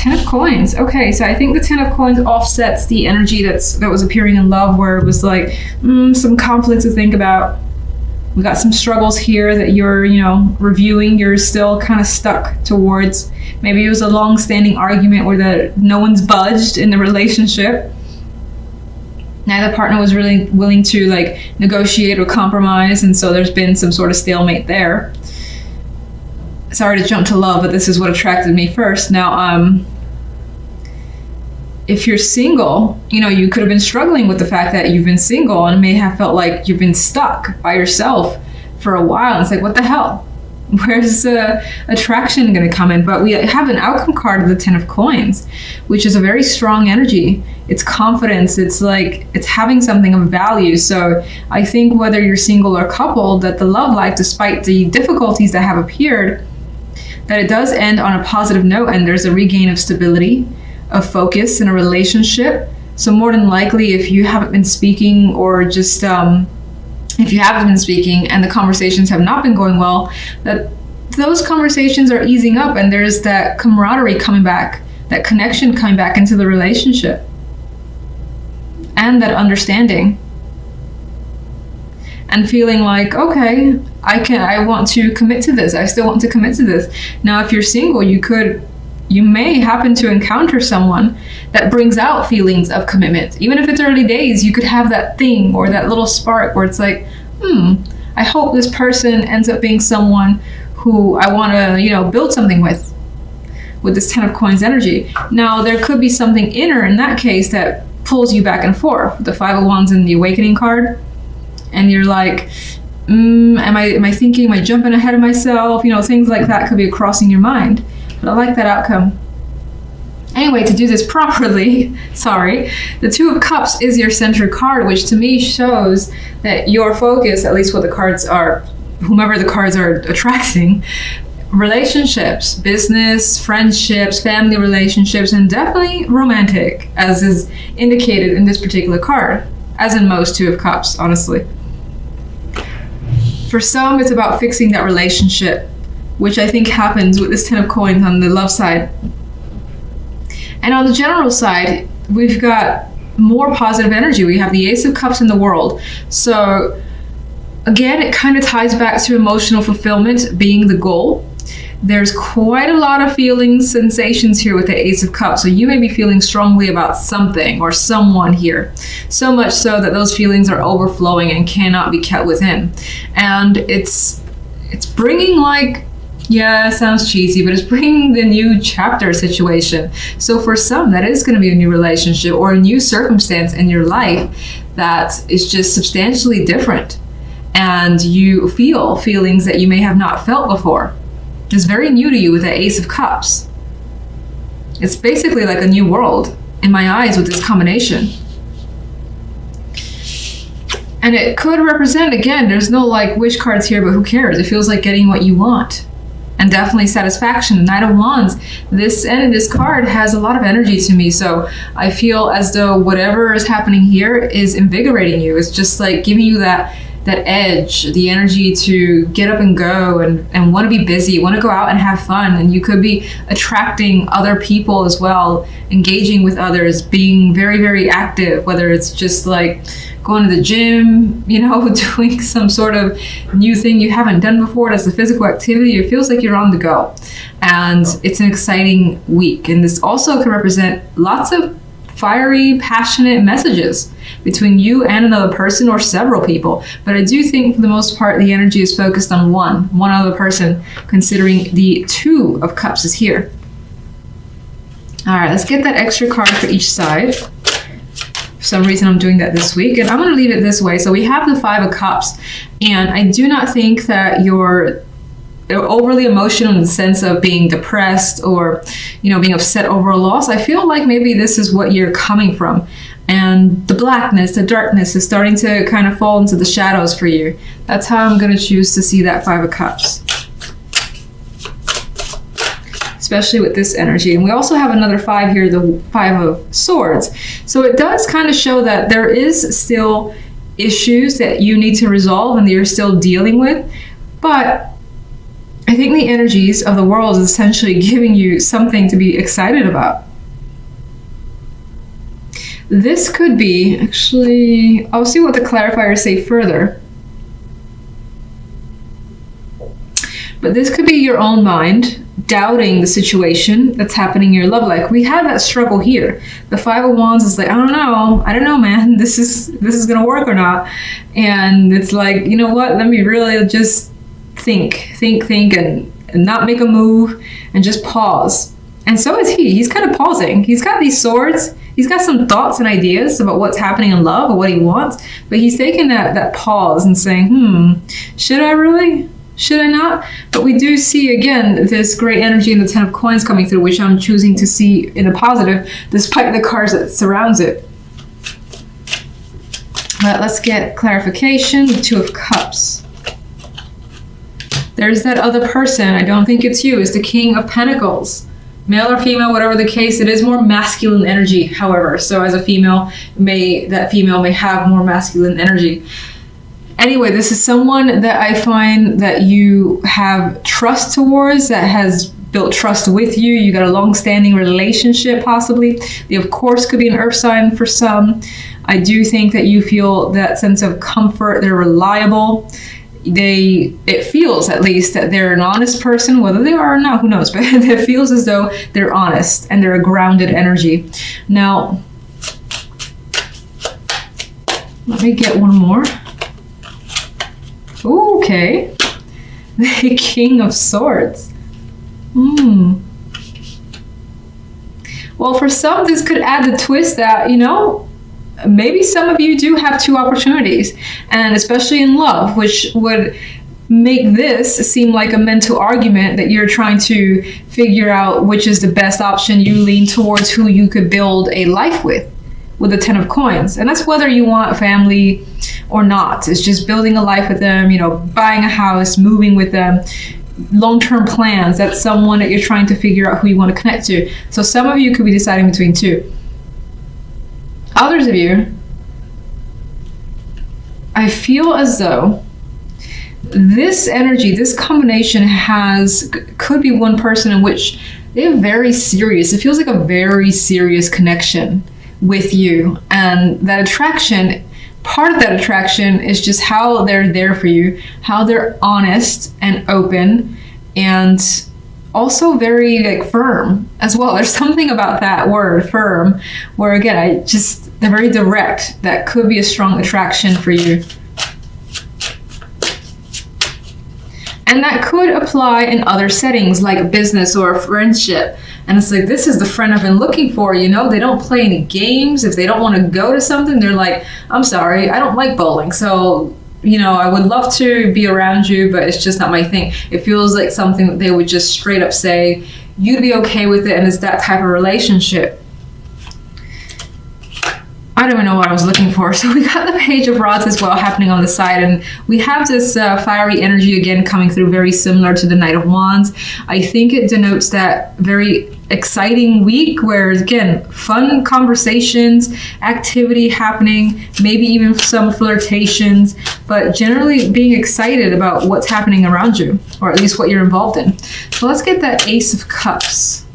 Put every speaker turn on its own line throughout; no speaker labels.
Ten of Coins. Okay, so I think the Ten of Coins offsets the energy that was appearing in love, where it was like some conflict to think about. We got some struggles here that you're, reviewing. You're still kind of stuck towards. Maybe it was a long-standing argument where that no one's budged in the relationship. Neither partner was really willing to negotiate or compromise, and so there's been some sort of stalemate there. Sorry to jump to love, but this is what attracted me first. Now, if you're single, you could have been struggling with the fact that you've been single and may have felt like you've been stuck by yourself for a while. It's like, what the hell? Where's the attraction going to come in? But we have an outcome card of the Ten of Coins, which is a very strong energy. It's confidence. It's like it's having something of value. So I think whether you're single or coupled, that the love life, despite the difficulties that have appeared, that it does end on a positive note, and there's a regain of stability, of focus in a relationship. So more than likely, if you haven't been speaking, or just if you haven't been speaking and the conversations have not been going well, that those conversations are easing up, and there's that camaraderie coming back, that connection coming back into the relationship, and that understanding, and feeling like, okay, I want to commit to this. I still want to commit to this. Now, if you're single, you may happen to encounter someone that brings out feelings of commitment. Even if it's early days, you could have that thing or that little spark where it's like, I hope this person ends up being someone who I want to, build something with this Ten of Coins energy. Now, there could be something inner in that case that pulls you back and forth. The Five of Wands in the Awakening card. And you're like, am I thinking, am I jumping ahead of myself? Things like that could be crossing your mind. But I like that outcome. Anyway, to do this properly, the Two of Cups is your center card, which to me shows that your focus, at least what the cards are, whomever the cards are attracting, relationships, business, friendships, family relationships, and definitely romantic, as is indicated in this particular card, as in most Two of Cups, honestly. For some, it's about fixing that relationship, which I think happens with this Ten of Coins on the love side. And on the general side, we've got more positive energy. We have the Ace of Cups in the World. So again, it kind of ties back to emotional fulfillment being the goal. There's quite a lot of feelings, sensations here with the Ace of Cups. So you may be feeling strongly about something or someone here. So much so that those feelings are overflowing and cannot be kept within. And it's bringing it sounds cheesy, but it's bringing the new chapter situation. So for some, that is going to be a new relationship or a new circumstance in your life that is just substantially different. And you feel feelings that you may have not felt before. It's very new to you with the Ace of Cups. It's basically like a new world in my eyes with this combination. And it could represent, again, there's no wish cards here, but who cares? It feels like getting what you want. And definitely satisfaction. The Knight of Wands, this card has a lot of energy to me. So I feel as though whatever is happening here is invigorating you. It's just like giving you that edge, the energy to get up and go and want to be busy, want to go out and have fun. And you could be attracting other people as well, engaging with others, being very, very active, whether it's just going to the gym, doing some sort of new thing you haven't done before. That's a physical activity. It feels like you're on the go. And it's an exciting week. And this also can represent lots of fiery, passionate messages between you and another person or several people. But I do think for the most part, the energy is focused on one other person, considering the Two of Cups is here. All right, let's get that extra card for each side. For some reason, I'm doing that this week, and I'm going to leave it this way. So we have the Five of Cups, and I do not think that you're overly emotional in the sense of being depressed or, being upset over a loss. I feel like maybe this is what you're coming from. And the blackness, the darkness is starting to kind of fall into the shadows for you. That's how I'm going to choose to see that Five of Cups. Especially with this energy. And we also have another five here, the Five of Swords. So it does kind of show that there is still issues that you need to resolve and that you're still dealing with. But I think the energies of the world is essentially giving you something to be excited about. This could be, actually, I'll see what the clarifiers say further. But this could be your own mind doubting the situation that's happening in your love life. We have that struggle here. The Five of Wands is like, I don't know, man. This is gonna work or not. And it's like, you know what? Let me really just think, and not make a move, and just pause. And so is he. He's kind of pausing. He's got these swords. He's got some thoughts and ideas about what's happening in love or what he wants, but he's taking that pause and saying, should I really? Should I not? But we do see, again, this great energy in the Ten of Coins coming through, which I'm choosing to see in a positive, despite the cards that surrounds it. But let's get clarification. The Two of Cups. There's that other person. I don't think it's you. It's the King of Pentacles. Male or female, whatever the case, it is more masculine energy, however. So as a female, that female may have more masculine energy. Anyway, this is someone that I find that you have trust towards, that has built trust with you. You got a long-standing relationship, possibly. They, of course, could be an earth sign for some. I do think that you feel that sense of comfort. They're reliable. It feels, at least, that they're an honest person. Whether they are or not, who knows? But it feels as though they're honest and they're a grounded energy. Now, let me get one more. Okay. The King of Swords. Well, for some, this could add the twist that, maybe some of you do have two opportunities, and especially in love, which would make this seem like a mental argument that you're trying to figure out which is the best option. You lean towards who you could build a life with the Ten of Coins. And that's whether you want a family or not. It's just building a life with them, buying a house, moving with them, long-term plans. That's someone that you're trying to figure out who you want to connect to. So some of you could be deciding between two. Others of you, I feel as though this energy, this combination could be one person in which they're very serious. It feels like a very serious connection with you. And that attraction, part of that attraction is just how they're there for you, how they're honest and open, and also very firm as well. There's something about that word, firm, where again, they're very direct. That could be a strong attraction for you. And that could apply in other settings like business or a friendship. And it's like, this is the friend I've been looking for, They don't play any games. If they don't want to go to something, they're like, I'm sorry, I don't like bowling. So, I would love to be around you, but it's just not my thing. It feels like something that they would just straight up say, you'd be okay with it, and it's that type of relationship. I don't even know what I was looking for. So we got the Page of Rods as well happening on the side, and we have this fiery energy again coming through, very similar to the Knight of Wands. I think it denotes that very exciting week where, again, fun conversations, activity happening, maybe even some flirtations, but generally being excited about what's happening around you, or at least what you're involved in. So let's get that Ace of Cups.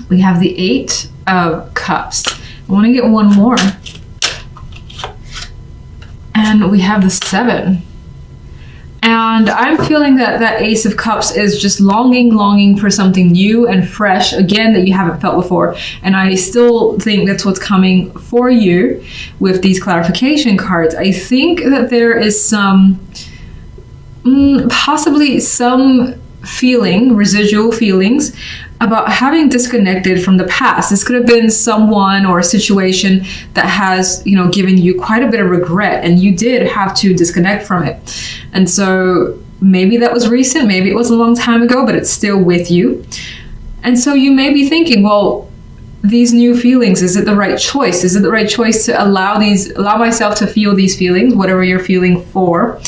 We have the Eight of Cups. I want to get one more. And we have the Seven. And I'm feeling that Ace of Cups is just longing for something new and fresh, again, that you haven't felt before. And I still think that's what's coming for you with these clarification cards. I think that there is possibly some residual feelings about having disconnected from the past. This could have been someone or a situation that has, given you quite a bit of regret, and you did have to disconnect from it. And so maybe that was recent, maybe it was a long time ago, but it's still with you. And so you may be thinking, well, these new feelings, is it the right choice? Is it the right choice to allow myself to feel these feelings, whatever you're feeling for?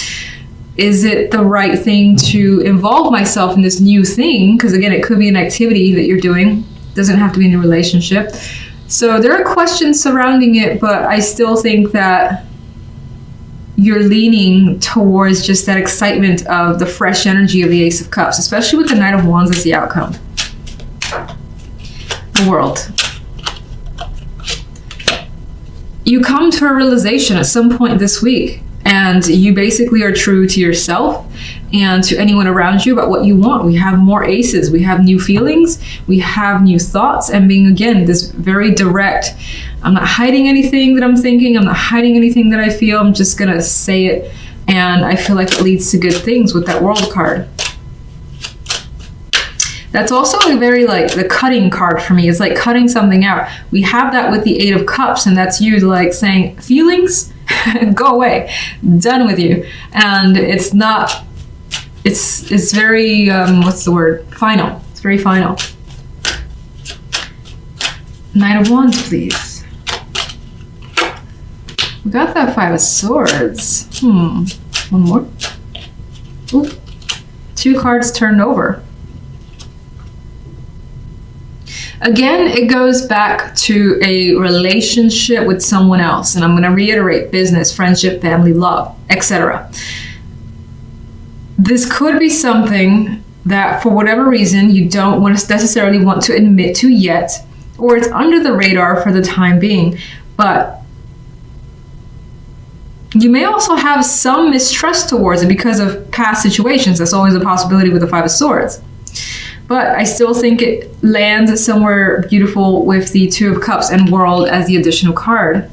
Is it the right thing to involve myself in this new thing? Because again, it could be an activity that you're doing. It doesn't have to be in a relationship. So there are questions surrounding it, but I still think that, you're leaning towards just that excitement of the fresh energy of the Ace of Cups, especially with the Knight of Wands as the outcome. The World. You come to a realization at some point this week, and you basically are true to yourself and to anyone around you about what you want. We have more aces, we have new feelings, we have new thoughts, and being, again, this very direct. I'm not hiding anything that I'm thinking, I'm not hiding anything that I feel, I'm just gonna say it, and I feel like it leads to good things with that World card. That's also a very, like, the cutting card for me. It's like cutting something out. We have that with the Eight of Cups, and that's you, like, saying, feelings, go away, done with you. And it's not, it's very, what's the word? Final. It's very final. Knight of Wands, please. We got that Five of Swords. One more. Ooh. 2 cards turned over. Again, it goes back to a relationship with someone else. And I'm going to reiterate: business, friendship, family, love, etc. This could be something that, for whatever reason, you don't necessarily want to admit to yet, or it's under the radar for the time being. But you may also have some mistrust towards it because of past situations. That's always a possibility with the Five of Swords. But I still think it lands somewhere beautiful with the Two of Cups and World as the additional card.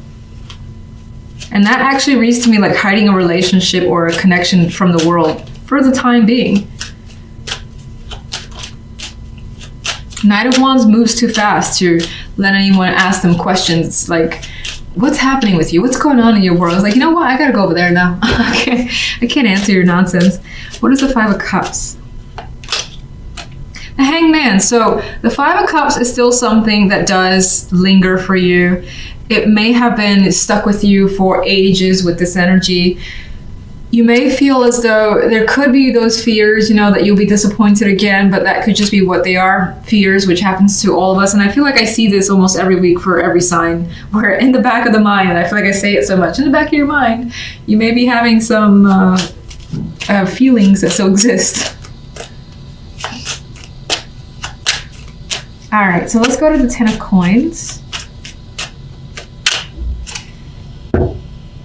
And that actually reads to me like hiding a relationship or a connection from the world for the time being. Knight of Wands moves too fast to let anyone ask them questions like, what's happening with you? What's going on in your world? It's like, you know what? I gotta go over there now. I can't answer your nonsense. What is the Five of Cups? The Hangman. So the Five of Cups is still something that does linger for you. It may have been stuck with you for ages with this energy. You may feel as though there could be those fears, you know, that you'll be disappointed again, but that could just be what they are, fears, which happens to all of us. And I feel like I see this almost every week for every sign, where in the back of the mind, I feel like I say it so much, in the back of your mind, you may be having some feelings that still exist. All right, so let's go to the Ten of Coins.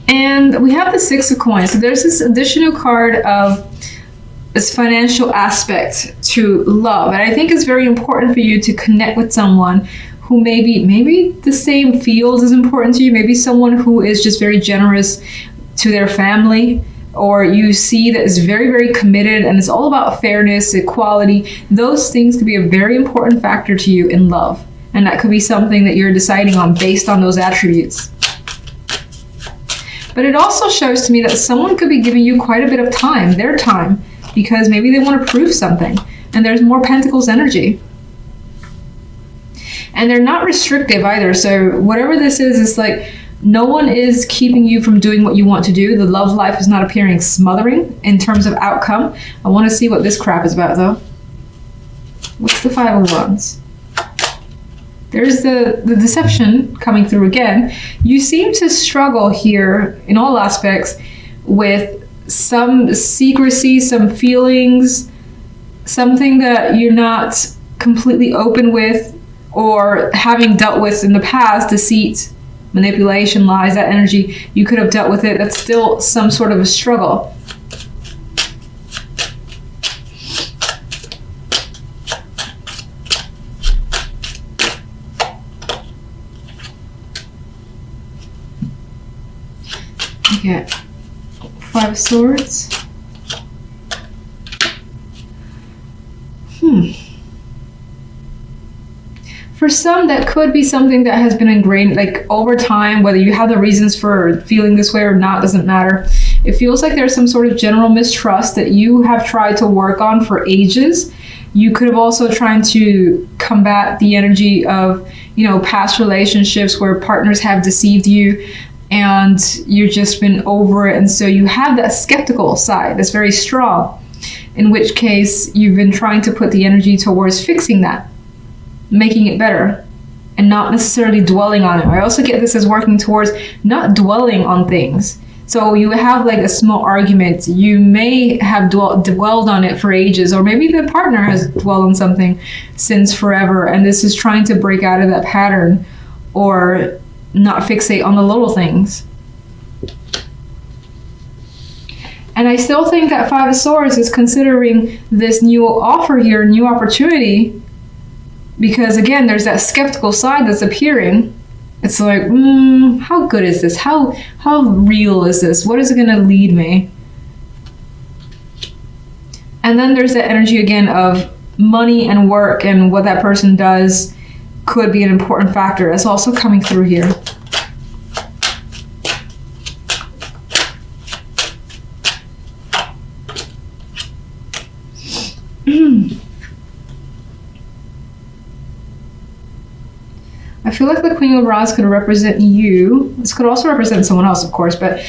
And we have the Six of Coins. So there's this additional card of this financial aspect to love. And I think it's very important for you to connect with someone who maybe the same field is important to you. Maybe someone who is just very generous to their family, or you see that is very, very committed and it's all about fairness, equality. Those things could be a very important factor to you in love. And that could be something that you're deciding on based on those attributes. But it also shows to me that someone could be giving you quite a bit of time, their time, because maybe they want to prove something. And there's more Pentacles energy. And they're not restrictive either. So whatever this is, it's like no one is keeping you from doing what you want to do. The love life is not appearing smothering in terms of outcome. I want to see what this crap is about, though. What's the Five of Wands? There's the deception coming through again. You seem to struggle here in all aspects with some secrecy, some feelings, something that you're not completely open with, or having dealt with in the past, deceit, manipulation, lies, that energy, you could have dealt with it. That's still some sort of a struggle. Okay, Five of Swords. For some, that could be something that has been ingrained, like over time, whether you have the reasons for feeling this way or not, doesn't matter. It feels like there's some sort of general mistrust that you have tried to work on for ages. You could have also tried to combat the energy of, you know, past relationships where partners have deceived you and you've just been over it. And so you have that skeptical side that's very strong, in which case you've been trying to put the energy towards fixing that, making it better, and not necessarily dwelling on it. I also get this as working towards not dwelling on things. So you have like a small argument. You may have dwelled on it for ages, or maybe the partner has dwelled on something since forever, and this is trying to break out of that pattern or not fixate on the little things. And I still think that Five of Swords is considering this new offer here, new opportunity, because again, there's that skeptical side that's appearing. It's like, how good is this? How real is this? What is it going to lead me? And then there's that energy again of money and work, and what that person does could be an important factor. That's also coming through here. I feel like the Queen of Rods could represent you. This could also represent someone else, of course, but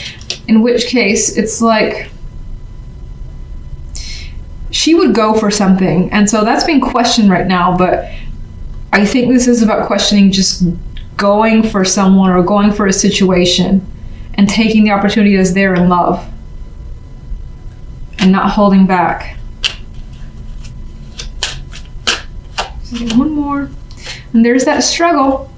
in which case it's like she would go for something. And so that's being questioned right now, but I think this is about questioning just going for someone or going for a situation and taking the opportunity that's there in love and not holding back. So one more. And there's that struggle.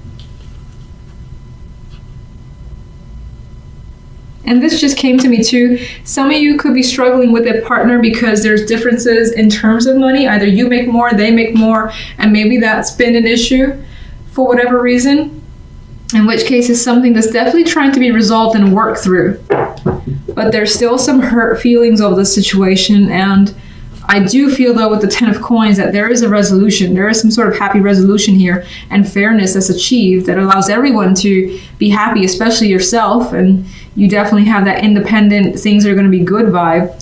And this just came to me too. Some of you could be struggling with a partner because there's differences in terms of money. Either you make more, they make more, and maybe that's been an issue for whatever reason. In which case it's something that's definitely trying to be resolved and worked through. But there's still some hurt feelings over the situation, and I do feel though with the Ten of Coins that there is a resolution. There is some sort of happy resolution here and fairness that's achieved that allows everyone to be happy, especially yourself. And you definitely have that independent, things are going to be good vibe.